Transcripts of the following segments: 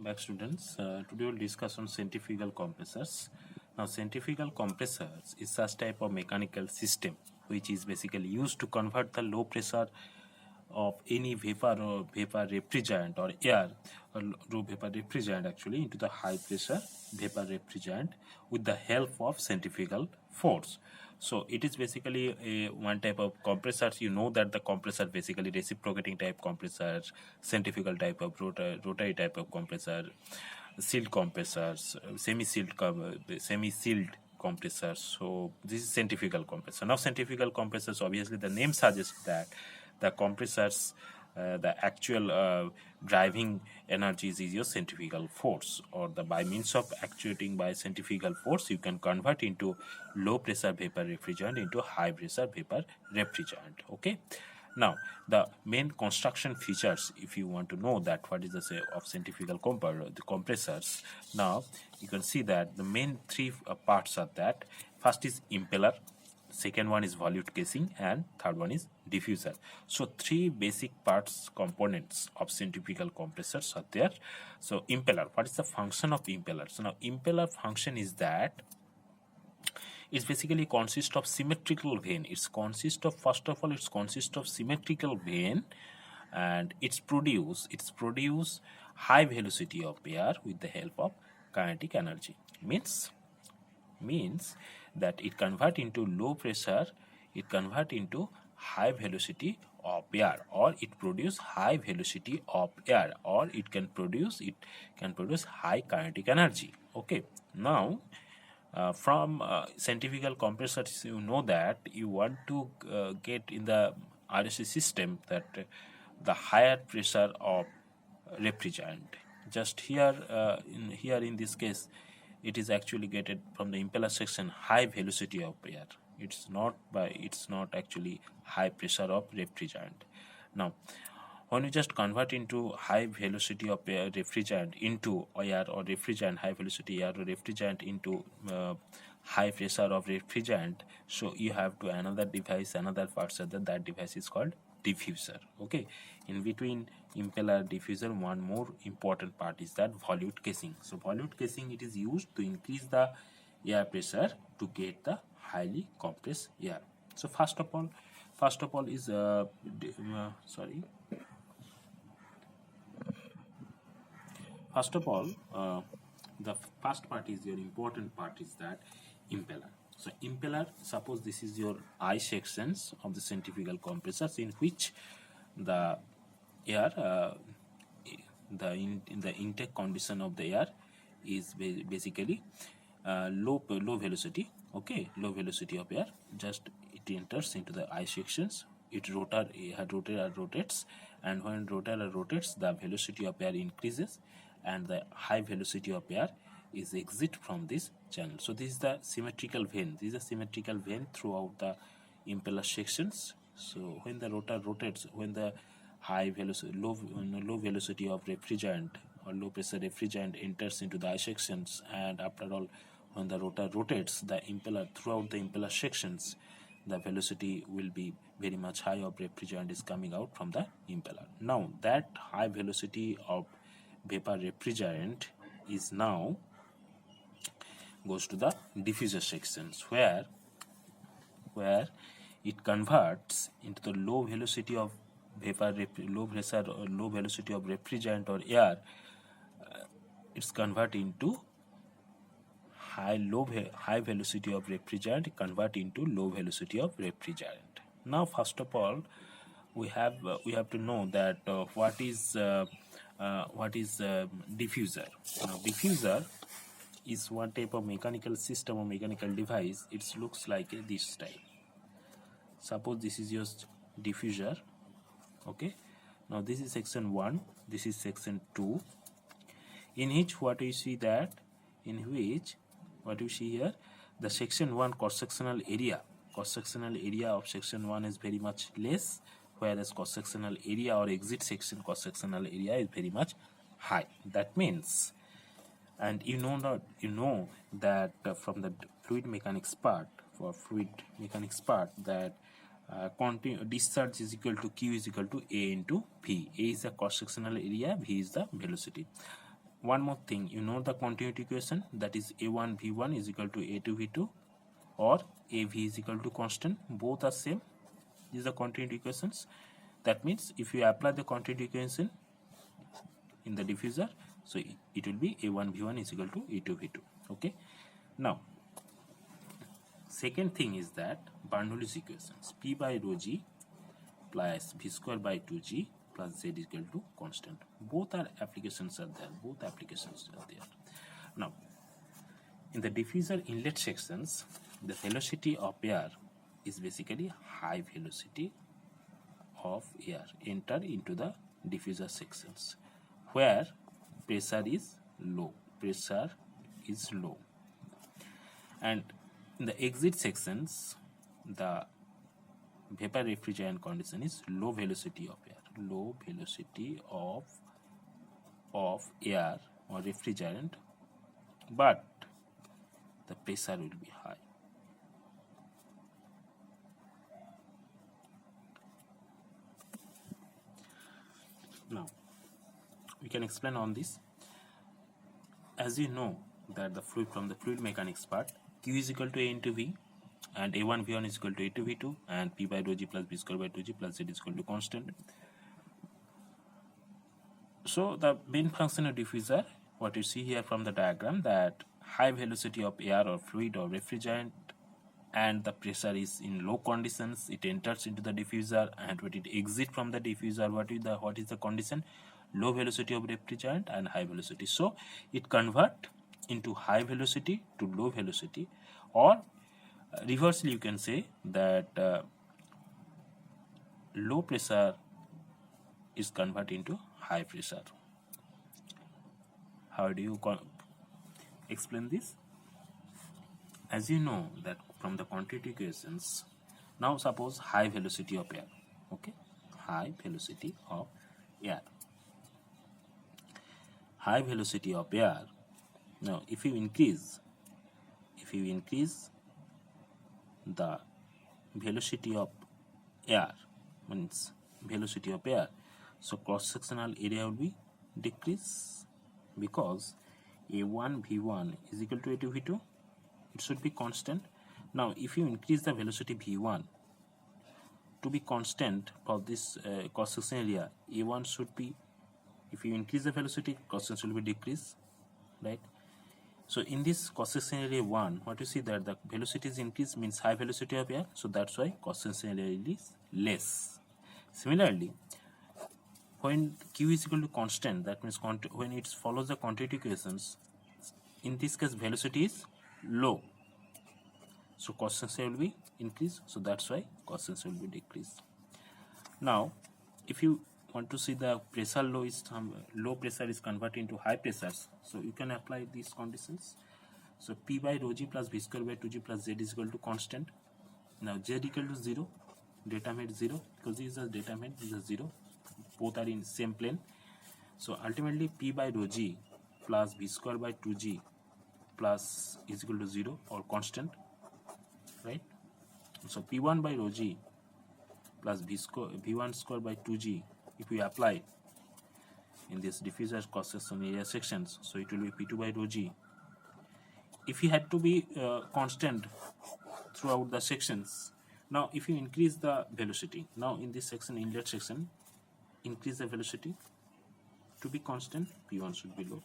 Welcome back, students. Today we'll discuss on centrifugal compressors. Now, centrifugal compressors is such type of mechanical system which is basically used to convert the low pressure of any vapor or vapor refrigerant or air or low vapor refrigerant actually into the high pressure vapor refrigerant with the help of centrifugal force. So it is basically a one type of compressors. You know that the compressor basically reciprocating type compressor, centrifugal type of rotary type of compressor, sealed compressors, semi-sealed compressors. So this is centrifugal compressor. Now centrifugal compressors, obviously the name suggests that the compressors, the actual driving energies is your centrifugal force, or the by means of actuating by centrifugal force you can convert into low pressure vapor refrigerant into high pressure vapor refrigerant. Okay, now the main construction features, if you want to know that what is the say of centrifugal compressors, now you can see that the main three parts are that first is impeller, second one is volute casing, and third one is diffuser. So three basic parts components of centrifugal compressors are there. So impeller, what is the function of impeller? So now impeller function is that it basically consists of symmetrical vane. It's consists of, first of all, it's consists of symmetrical vane, and it's produce high velocity of air with the help of kinetic energy. Means that it convert into low pressure, it convert into high velocity of air, or it produce high velocity of air, or it can produce high kinetic energy. Okay, now from centrifugal compressors, you know that you want to get in the RSC system that the higher pressure of refrigerant. Just here in this case, it is actually getted from the impeller section high velocity of air. It's not actually high pressure of refrigerant. Now when you just convert into high velocity of air refrigerant into air, or refrigerant high velocity air or refrigerant into high pressure of refrigerant, so you have to another part, so that device is called diffuser. Okay, in between impeller diffuser, one more important part is that volute casing. So volute casing, it is used to increase the air pressure to get the highly compressed air. So first of all is the first part is your important part is that impeller. So impeller, suppose this is your I sections of the centrifugal compressors in which the air, in the intake condition of the air is basically low velocity. Okay, low velocity of air, just it enters into the I sections, it rotates, and when rotor rotates, the velocity of air increases and the high velocity of air is exit from this channel. So this is the symmetrical vane. This is a symmetrical vane throughout the impeller sections. So when the rotor rotates, when the low velocity of refrigerant or low pressure refrigerant enters into the I sections, and after all, when the rotor rotates, the impeller throughout the impeller sections, the velocity will be very much high of refrigerant is coming out from the impeller. Now that high velocity of vapor refrigerant is now goes to the diffuser sections, where it converts into the low velocity of low velocity of refrigerant or air. It's convert into high velocity of refrigerant, convert into low velocity of refrigerant. Now first of all, we have to know that what is diffuser. Now diffuser is one type of mechanical system or mechanical device. It looks like this type. Suppose this is your diffuser. Okay, now this is section 1, this is section 2, in which what you see here, the section 1 cross-sectional area of section 1 is very much less, whereas cross-sectional area or exit section cross-sectional area is very much high. That means, and you know that from the fluid mechanics part, that discharge is equal to Q is equal to A into V. A is the cross-sectional area, V is the velocity. one more thing, you know the continuity equation, that is A1 V1 is equal to A2 V2 or AV is equal to constant. Both are same. These are the continuity equations. That means if you apply the continuity equation in the diffuser, so it will be A1 V1 is equal to A2 V2. Okay. Now, second thing is that Bernoulli's equations, P by rho G plus V square by 2G plus Z is equal to constant. Both are applications are there. Both applications are there. Now, in the diffuser inlet sections, the velocity of air is basically high velocity of air enter into the diffuser sections, where pressure is low. Pressure is low. And in the exit sections, the vapor refrigerant condition is low velocity of air. Low velocity of air or refrigerant, but the pressure will be high. Now, we can explain on this. As you know that the fluid from the fluid mechanics part, Q is equal to A into V, and A1 V1 is equal to A2 V2, and P by rho G plus V square by 2G plus Z is equal to constant. So the main function of diffuser, what you see here from the diagram, that high velocity of air or fluid or refrigerant, and the pressure is in low conditions, it enters into the diffuser, and when it exits from the diffuser, what is the condition? Low velocity of refrigerant and high velocity. So it convert into high velocity to low velocity, or reversely you can say that low pressure is converted into high pressure. How do you explain this? As you know that from the quantity equations, now suppose high velocity of air, okay, high velocity of air. High velocity of air. Now, if you increase the velocity of air, means velocity of air, so cross-sectional area will be decrease, because A1 V1 is equal to A2 V2. It should be constant. Now, if you increase the velocity V1 to be constant for this cross-sectional area, A1 should be, if you increase the velocity, cross-section will be decreased, right? So in this cross-sectional area 1, what you see that the velocity is increased, means high velocity of air, so that's why cross-sectional area is less. Similarly, when Q is equal to constant, that means when it follows the quantity equations, in this case velocity is low, so cross-section will be increased, so that's why cross-section will be decreased. Now, if you want to see the pressure low pressure is converted into high pressures, so you can apply these conditions. So P by rho G plus V square by 2G plus Z is equal to constant. Now Z equal to 0, data made 0, because this is a data made, this is 0, both are in same plane. So ultimately P by rho G plus V square by 2G plus is equal to 0 or constant, right? So P1 by rho G plus V1 square by 2G, if we apply in this diffuser cross-section area sections, so it will be P2 by rho G. If you had to be constant throughout the sections, now if you increase the velocity, now in this section, inlet section, increase the velocity to be constant, P1 should be low.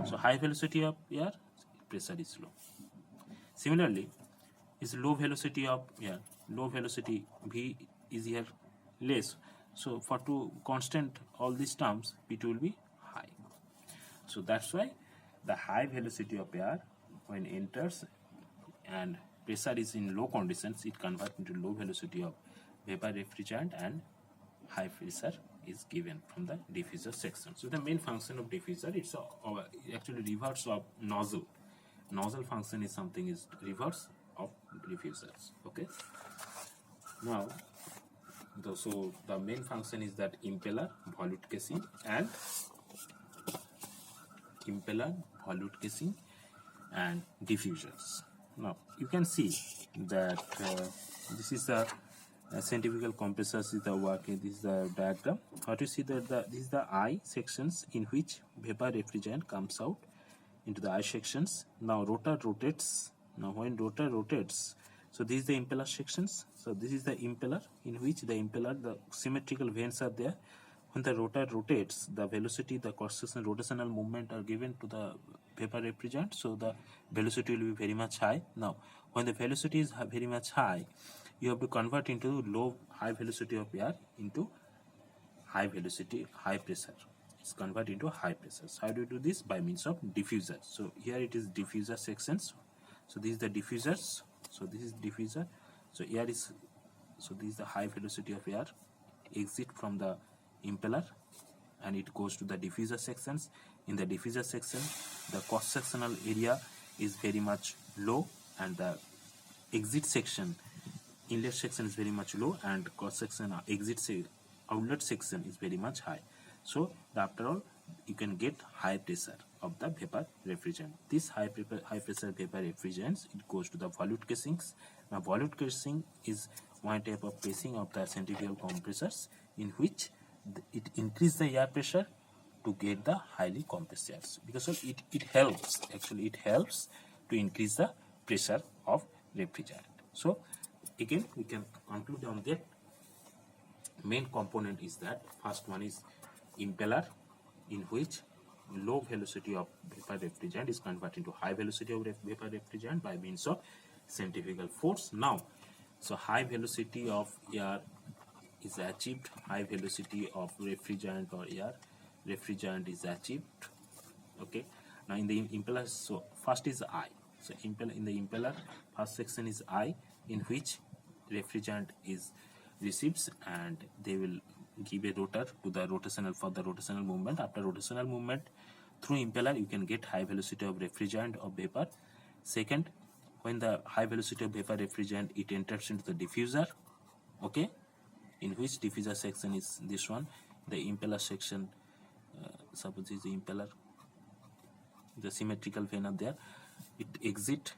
So high velocity of air, pressure is low. Similarly, is low velocity of air, low velocity V is here less. So for to constant all these terms, P2 will be high. So that's why the high velocity of air, when enters and pressure is in low conditions, it converts into low velocity of vapor refrigerant, and high pressure is given from the diffuser section. So the main function of diffuser, it's actually reverse of nozzle. Nozzle function is something is reverse of diffusers. Okay. Now, so the main function is that impeller, volute casing, and diffusers. Now you can see that this is the Centrifugal compressors is the working. This is the diagram. What you see that this is the I sections in which vapor refrigerant comes out into the I sections. Now rotor rotates. Now when rotor rotates, so this is the impeller sections. So this is the impeller in which the impeller, the symmetrical vanes are there. When the rotor rotates, the velocity, the cross-section rotational movement are given to the vapor refrigerant, so the velocity will be very much high. Now when the velocity is very much high, you have to convert into high velocity of air into high velocity, high pressure. It's convert into high pressures. How do you do this? By means of diffuser. So here it is diffuser sections. So this is the diffusers. So this is diffuser. So air is, so this is the high velocity of air exit from the impeller and it goes to the diffuser sections. In the diffuser section, the cross-sectional area is very much low and the exit section, inlet section is very much low and cross-section outlet section is very much high. So after all, you can get high pressure of the vapor refrigerant. This high pressure vapor refrigerants, it goes to the volute casings. Now volute casing is one type of casing of the centrifugal compressors in which it increases the air pressure to get the highly compressed air, because it helps, actually it helps to increase the pressure of refrigerant. So again we can conclude on that main component is that first one is impeller, in which low velocity of vapor refrigerant is converted into high velocity of vapor refrigerant by means of centrifugal force. Now, so high velocity of air is achieved, high velocity of refrigerant or air refrigerant is achieved. Okay, now in the impeller, so first is I. So in the impeller, first section is I, in which refrigerant is receives and they will give a rotor to the rotational for the rotational movement. After rotational movement through impeller, you can get high velocity of refrigerant or vapor. Second, when the high velocity of vapor refrigerant, it enters into the diffuser. Okay, in which diffuser section is this one, the impeller section. Suppose is the impeller, the symmetrical vane are there, it exit,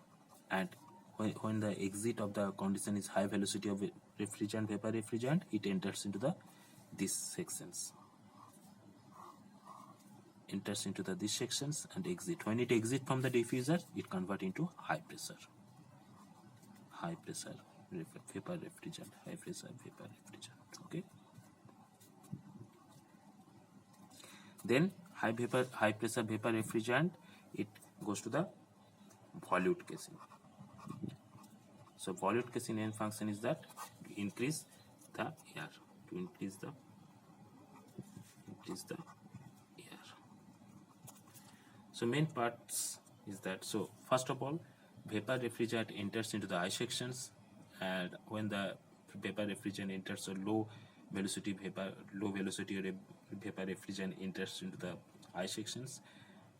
and when the exit of the condition is high velocity of refrigerant, vapor refrigerant, it enters into the these sections, enters into the these sections and exit. When it exit from the diffuser, it convert into high pressure vapor refrigerant, high pressure vapor refrigerant. Okay, then high pressure vapor refrigerant, it goes to the volute casing. So volute casing end function is that to increase the air, to increase the air. So main parts is that, so first of all, vapor refrigerant enters into the I sections, and when the vapor refrigerant enters a low velocity vapor refrigerant enters into the I sections,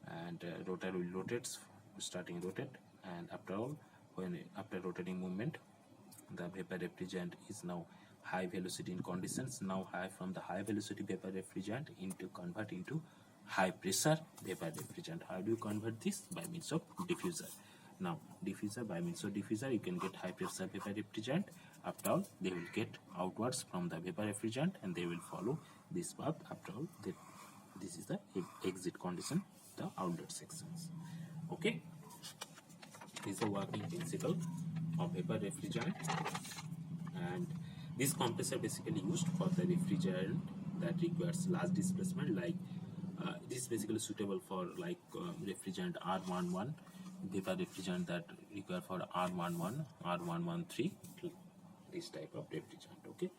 and rotor will rotates, starting rotate, and after all, after rotating movement, the vapor refrigerant is now high velocity in conditions, now from the high velocity vapor refrigerant convert into high pressure vapor refrigerant. How do you convert this? By means of diffuser. Now diffuser, by means of diffuser, you can get high pressure vapor refrigerant. After all, they will get outwards from the vapor refrigerant and they will follow this path. After all, this is the exit condition, the outlet sections. Okay, this is the working principle of vapor refrigerant, and this compressor basically used for the refrigerant that requires large displacement, like this is basically suitable for like refrigerant R11, vapor refrigerant that require for R11, R113, this type of refrigerant. Okay,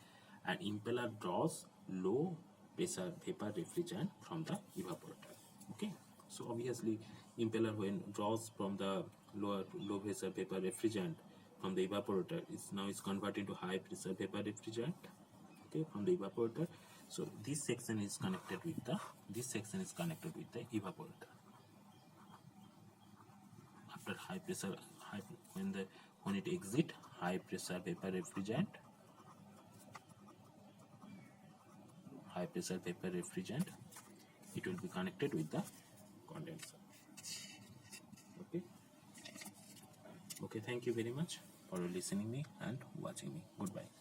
and impeller draws low pressure vapor refrigerant from the evaporator. Okay, so obviously impeller when draws from the low pressure vapor refrigerant from the evaporator is converted to high pressure vapor refrigerant, okay, from the evaporator. So this section is connected with the evaporator. After high pressure, when it exit high pressure vapor refrigerant, it will be connected with the condenser. Okay, thank you very much for listening me and watching me. Goodbye.